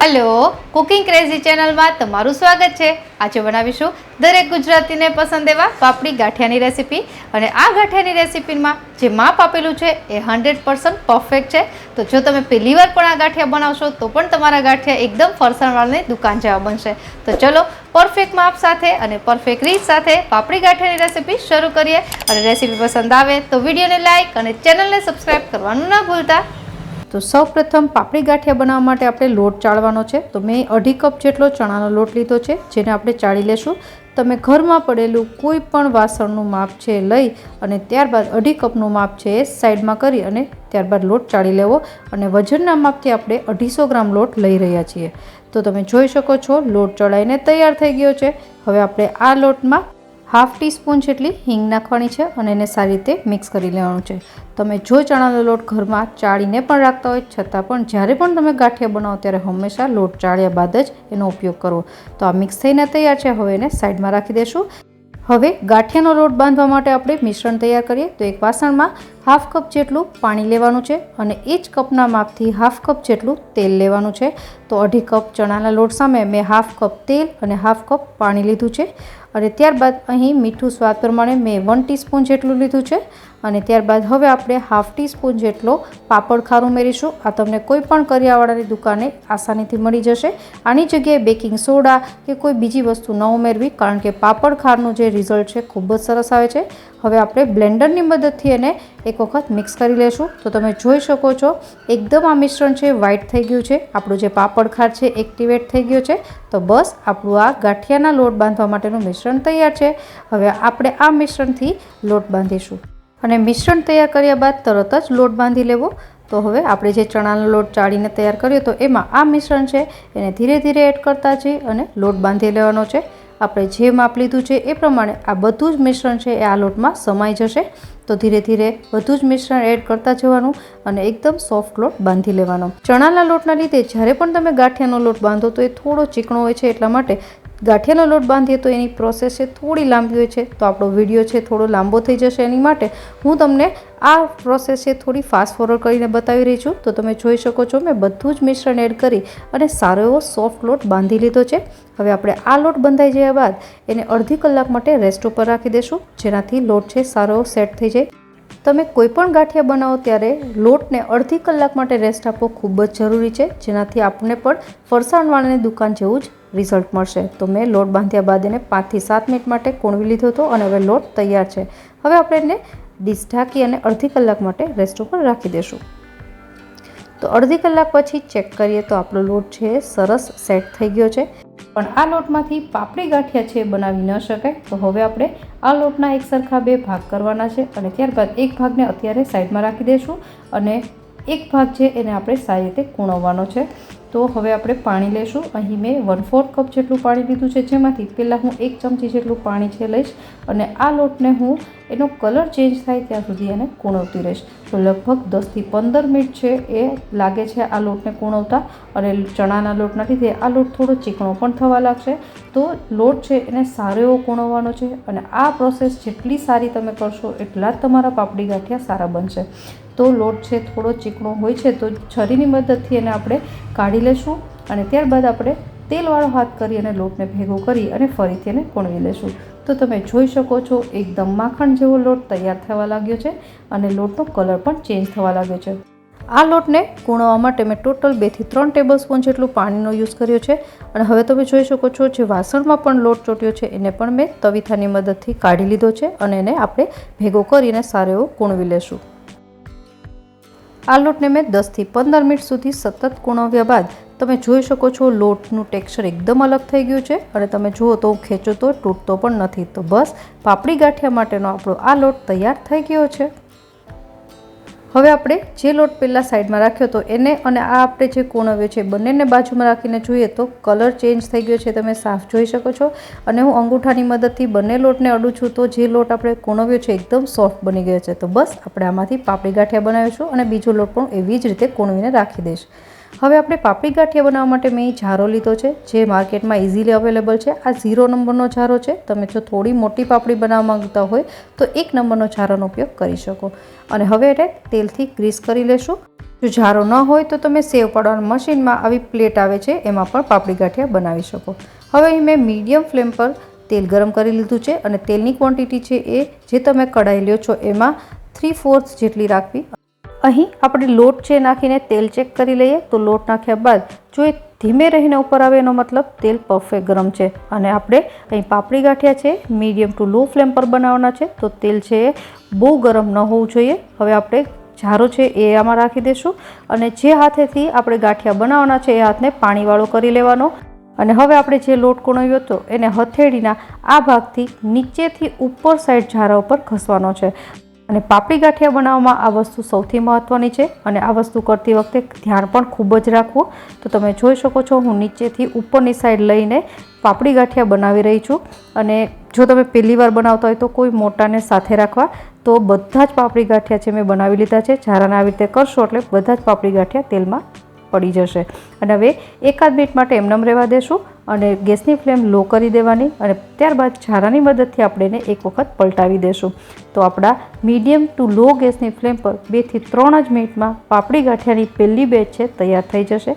Hello cooking crazy channel में तमारू स्वागत है। आज बनावीशुं दरेक गुजराती पसंद एवा पापड़ी गाठियानी रेसिपी। अने आ गाठियानी रेसिपी में जे माप आपेलुं छे ए 100% परफेक्ट है। तो जो तमे पहली वार पण आ गाठिया बनावशो तो पण तमारा गाठिया एकदम फरसाणवाळानी दुकान जेवा बनशे। तो चलो परफेक्ट माप साथे अने परफेक्ट रीत साथे पापड़ी गाठियानी रेसिपी शुरू करीए। अने रेसिपी पसंद आवे तो विडियो ने लाइक अने चेनल ने सब्सक्राइब करवानुं ना भूलता। तो सौ प्रथम पापड़ी गाठिया बनाववा माटे आपणे लोट चाळવાનો छे। तो मैं 2.5 कप जेटलो चणानो लोट लीधो छे, जेने आपणे चाળી लेशुं। तमे घरमां पड़ेलुं कोई पण वासणनुं माप छे लई अने त्यारबाद 2.5 कपनुं माप छे साइडमां करी अने त्यारबाद लोट चाળી लेवो। अने वजनना मापथी आपणे 250 ग्राम लोट लई रह्या छीए। तो तमे जोई शको छो लोट चढ़ाईने तैयार थई गयो छे। हवे आपणे आ लोटमां हाफ टीस्पून जेटली हींग नाखवानी छे अने एने सारी रीते मिक्स करी लेवानुं छे। तमे जो चणानो लोट घरमां चाळीने पण राखता होय छतां पण ज्यारे पण तमे गाठिया बनाવો त्यारे हमेशा लोट चाळ्या बाद ज एनो उपयोग करवो। तो आ मिक्स थईने तैयार छे। हवे एने साइडमां राखी देशुं। हवे गाठियानो लोट बांधवा माटे आपणे मिश्रण तैयार करीए। तो एक वासणमां हाफ कप जेटલું पाणी लेवानुं छे अने ए ज कपना मापथी हाफ कप जेटલું तेल लेवानुं छे। तो 2.5 कप चणाना लोट सामे मैं हाफ कप तेल अने हाफ कप पाणी लीधुं छे। अने त्यारबाद अहीं मीठुं स्वाद प्रमाणे मैं 1 टीस्पून जेटલું लीधुं छे। अने त्यारबाद हवे आपणे हाफ टीस्पून जेटलो पापड़ खार उमेरीशुं। आ तमने कोईपण करियावाळानी दुकाने आसानीथी मळी जशे। आनी जग्याए बेकिंग सोडा के कोई बीजी वस्तु न उमेरवी, कारण के पापड़ खारनुं जे रिजल्ट छे खूब ज सरस आवे छे। हवे आपणे ब्लेन्डरनी मददथी एने एक वखत मिक्स करी लेशुं। तो तमे जोई शको छो एकदम आ मिश्रण छे व्हाइट थई गयुं छे। आपणुं जे पापड़ खार छे एक्टिवेट थई गयो छे। तो बस आपणुं आ गाठियाना लोट बांधवा माटेनुं मिश्रण तैयार छे। हवे आपणे आ मिश्रणथी लोट बांधीशुं अने मिश्रण तैयार कर्या बाद तरत ज लोट बांधी लेवो। तो हवे आपणे जे चणानो लोट चाळीने तैयार कर्यो तो एमां आ मिश्रण छे एने धीरे धीरे एड करता जई अने लोट बांधी लेवानो छे। आपणे जे माप लीधुं छे ए प्रमाणे आ बधुं ज मिश्रण छे ए आ लोटमां समाई जशे। तो धीरे धीरे बधुं ज मिश्रण एड करता जवानुं अने एकदम सॉफ्ट लोट बांधी लेवानो। चणाना लोटना लीधे ज्यारे पण तमे गाठियानो लोट बांधो तो ए थोड़ो चीकणो होय छे, एटला माटे गाठियानो लोट बांधीए तो एनी प्रोसेस छे थोड़ी लांबी होय छे। तो आपणो विडियो छे थोड़ो लांबो थई जशे, एनी माटे हूँ तमने आ प्रोसेस छे थोड़ी फास्ट फॉरवर्ड करीने बतावी रही छूं। तो तमे जोई शको छो मैं बधुं ज मिश्रण एड करी अने सारो एवो सॉफ्ट लोट बांधी लीधो छे। हवे आपणे आ लोट बंधाई जया बाद एने अर्धी कलाक माटे रेस्ट उपर राखी देशुं, जेनाथी लोट छे सारो सेट थई जाय। तमे कोईपण गाठिया बनावो त्यारे लोटने अर्धी कलाक माटे रेस्ट आपવો खूब ज जरूरी छे, जेनाथी आपने पण फरसाणवाळानी दुकान जेवुं ज रिजल्ट मळशे। तो मैं लोट बांध्या बाद एने 5 થી 7 मिनिट माटे कोणवी लीधो हतो अने हवे लोट तैयार छे। हवे आपणे एने ડીશ ઢાંકી અને અડધી કલાક માટે રેસ્ટ ઉપર રાખી દેશું। તો અડધી કલાક પછી ચેક કરીએ તો આપણો લોટ છે સરસ સેટ થઈ ગયો છે। પણ આ લોટમાંથી પાપડી ગાંઠિયા છે બનાવી ન શકાય। તો હવે આપણે આ લોટના એક સરખા 2 ભાગ કરવાના છે અને ત્યારબાદ એક ભાગને અત્યારે સાઈડમાં રાખી દઈશું અને એક ભાગ છે એને આપણે સારી રીતે કૂણવવાનો છે। तो हवे आपणे पाणी लेशुं। अहीं मैं 1/4 कप जेटલું पाणी लीधुं छे, जेमांथी पहेला हूँ 1 चमची जेटલું पाणी छे लईश अने आ लोटने हूँ एनो कलर चेन्ज थाय त्यां सुधी एने कूणवती रहीश। तो लगभग 10 થી 15 मिनिट छे ए लागे छे आ लोटने कूणवता अने चणाना लोटना लीधे आ लोट थोड़ो चीकणो पण थवा लागशे। तो लोट छे एने सारो एवो कूणवવાનો छे अने आ प्रोसेस जेटली सारी तमे करशो एटला ज तमारा पापड़ी गांठिया सारा बनशे। तो लोट छे थोड़ो चीकणो होय छे तो छरीनी मददथी एने आपणे काढी लेशुं अने त्यारबाद आपणे तेलवाळो हाथ करी अने लोटने भेगो करी अने फरीथी एने कूणवी लेशुं। तो तमे जोई शको छो एकदम माखण जेवो लोट तैयार थवा लाग्यो छे अने लोटनो कलर पण चेन्ज थवा लाग्यो छे। आ लोटने कूणवा माटे मैं टोटल 2 થી 3 ટેબલસ્પૂન જેટલું પાણીનો યુઝ કર્યો છે અને હવે તમે જોઈ શકો છો જે વાસણમાં પણ લોટ ચોટ્યો છે એને પણ મેં તવીથાની મદદથી કાઢી લીધો છે અને એને આપણે ભેગો કરીને સારો એવો કૂણવી લેશું। આ લોટને મેં 10 થી 15 મિનિટ સુધી સતત કૂણવ્યા બાદ તમે જોઈ શકો છો લોટનું ટેક્સચર એકદમ અલગ થઈ ગયું છે અને તમે જુઓ તો ખેંચો તો તૂટતો પણ નથી। તો બસ પાપડી ગાંઠિયા માટેનો આપણો આ લોટ તૈયાર થઈ ગયો છે। હવે આપણે જે લોટ પહેલાં સાઈડમાં રાખ્યો તો એને અને આ આપણે જે કૂણવ્યો છે બંનેને બાજુમાં રાખીને જોઈએ તો કલર ચેન્જ થઈ ગયો છે, તમે સાફ જોઈ શકો છો। અને હું અંગૂઠાની મદદથી બંને લોટને અડું છું તો જે લોટ આપણે કૂણવ્યો છે એકદમ સોફ્ટ બની ગયો છે। તો બસ આપણે આમાંથી પાપડી ગાંઠિયા બનાવીશું અને બીજો લોટ પણ એવી જ રીતે કૂણવીને રાખી દઈશ। હવે આપણે પાપડી ગાંઠિયા બનાવવા માટે મેં જારો લીધો છે જે માર્કેટમાં ઇઝીલી અવેલેબલ છે। આ 0 નંબરનો જારો છે। તમે જો થોડી મોટી પાપડી બનાવવા માંગતા હોય તો 1 નંબરનો જારોનો ઉપયોગ કરી શકો। અને હવે એને તેલથી ગ્રીસ કરી લેશું। જો જારો ન હોય તો તમે સેવ પાડવાના મશીનમાં આવી પ્લેટ આવે છે એમાં પણ પાપડી ગાંઠિયા બનાવી શકો. હવે અહીં મેં મીડિયમ ફ્લેમ પર તેલ ગરમ કરી લીધું છે અને તેલની ક્વોન્ટિટી છે એ જે તમે કઢાઈ લ્યો છો એમાં 3/4 જેટલી રાખવી. અહીં આપણે લોટ છે નાખીને તેલ ચેક કરી લઈએ તો લોટ નાખ્યા બાદ જો એ ધીમે રહીને ઉપર આવે એનો મતલબ તેલ પરફેક્ટ ગરમ છે. અને આપણે અહીં પાપડી ગાંઠિયા છે મીડિયમ ટુ લો ફ્લેમ પર બનાવવાના છે તો તેલ છે એ બહુ ગરમ ન હોવું જોઈએ. હવે આપણે જારો છે એ આમાં રાખી દઈશું અને જે હાથેથી આપણે ગાંઠિયા બનાવવાના છે એ હાથને પાણીવાળો કરી લેવાનો. અને હવે આપણે જે લોટ કણવ્યો હતો એને હથેળીના આ ભાગથી નીચેથી ઉપર સાઈડ જારા ઉપર ઘસવાનો છે. અને પાપડી ગાંઠિયા બનાવવામાં આ વસ્તુ સૌથી મહત્ત્વની છે અને આ વસ્તુ કરતી વખતે ધ્યાન પણ ખૂબ જ રાખવું. તો તમે જોઈ શકો છો હું નીચેથી ઉપરની સાઈડ લઈને પાપડી ગાંઠિયા બનાવી રહી છું. અને જો તમે પહેલી વાર બનાવતા હોય તો કોઈ મોટાને સાથે રાખવા. તો બધા જ પાપડી ગાંઠિયા છે મેં બનાવી લીધા છે. જારાને આવી રીતે કરશો એટલે બધા જ પાપડી ગાંઠિયા તેલમાં પડી જશે. અને હવે એકાદ મિનિટ માટે એમનેમ રહેવા દેશું અને ગેસની ફ્લેમ લો કરી દેવાની અને ત્યારબાદ જારાની મદદથી આપણે એને એક વખત પલટાવી દેશું. તો આપણા મીડિયમ ટુ લો ગેસની ફ્લેમ પર 2 થી 3 જ મિનિટમાં પાપડી ગાંઠિયાની પહેલી બેચ છે તૈયાર થઈ જશે.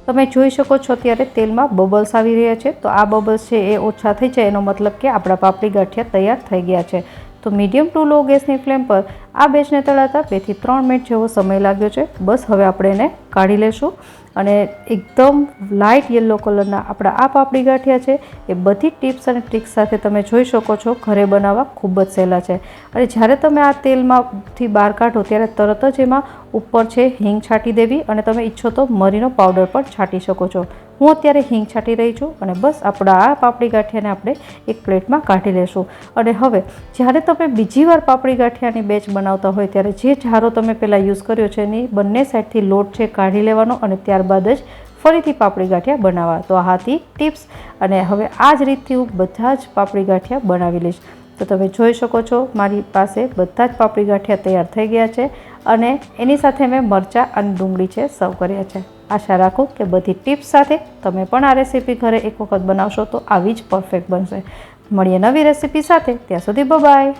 તમે જોઈ શકો છો અત્યારે તેલમાં બબલ્સ આવી રહ્યા છે. તો આ બબલ્સ છે એ ઓછા થઈ જાય એનો મતલબ કે આપણા પાપડી ગાંઠિયા તૈયાર થઈ ગયા છે. તો મીડિયમ ટુ લો ગેસની ફ્લેમ પર આ બેચને તળાતા 2 થી 3 મિનિટ જેવો સમય લાગ્યો છે. બસ હવે આપણે એને કાઢી લેશું. અને એકદમ લાઇટ યલો કલરના આપણા આ પાપડી ગાંઠિયા છે એ બધી ટિપ્સ અને ટ્રિક્સ સાથે તમે જોઈ શકો છો ઘરે બનાવવા ખૂબ જ સહેલા છે. અને જ્યારે તમે આ તેલમાંથી બહાર કાઢો ત્યારે તરત જ એમાં ઉપર છે હિંગ છાંટી દેવી અને તમે ઈચ્છો તો મરીનો પાવડર પણ છાંટી શકો છો. હું અત્યારે હિંગ છાંટી રહી છું અને બસ આપણા આ પાપડી ગાંઠિયાને આપણે એક પ્લેટમાં કાઢી લેશું. અને હવે જ્યારે તમે બીજી વાર પાપડી ગાંઠિયાની બેચ બનાવતા હોય ત્યારે જે જારો તમે પહેલાં યુઝ કર્યો છે એની બંને સાઈડથી લોટ છે કાઢી લેવાનો અને ત્યારબાદ જ ફરીથી પાપડી ગાંઠિયા બનાવવા. તો આ હતી ટિપ્સ. અને હવે આ જ રીતથી હું બધા જ પાપડી ગાંઠિયા બનાવી લઈશ. તો તમે જોઈ શકો છો મારી પાસે બધા જ પાપડી ગાંઠિયા તૈયાર થઈ ગયા છે અને એની સાથે મેં મરચાં અને ડુંગળી છે સર્વ કર્યા છે. આશા રાખું કે બધી ટિપ્સ સાથે તમે પણ આ રેસીપી ઘરે એક વખત બનાવશો તો આવી જ પરફેક્ટ બનશે. મળીએ નવી રેસીપી સાથે. ત્યાં સુધી બાય.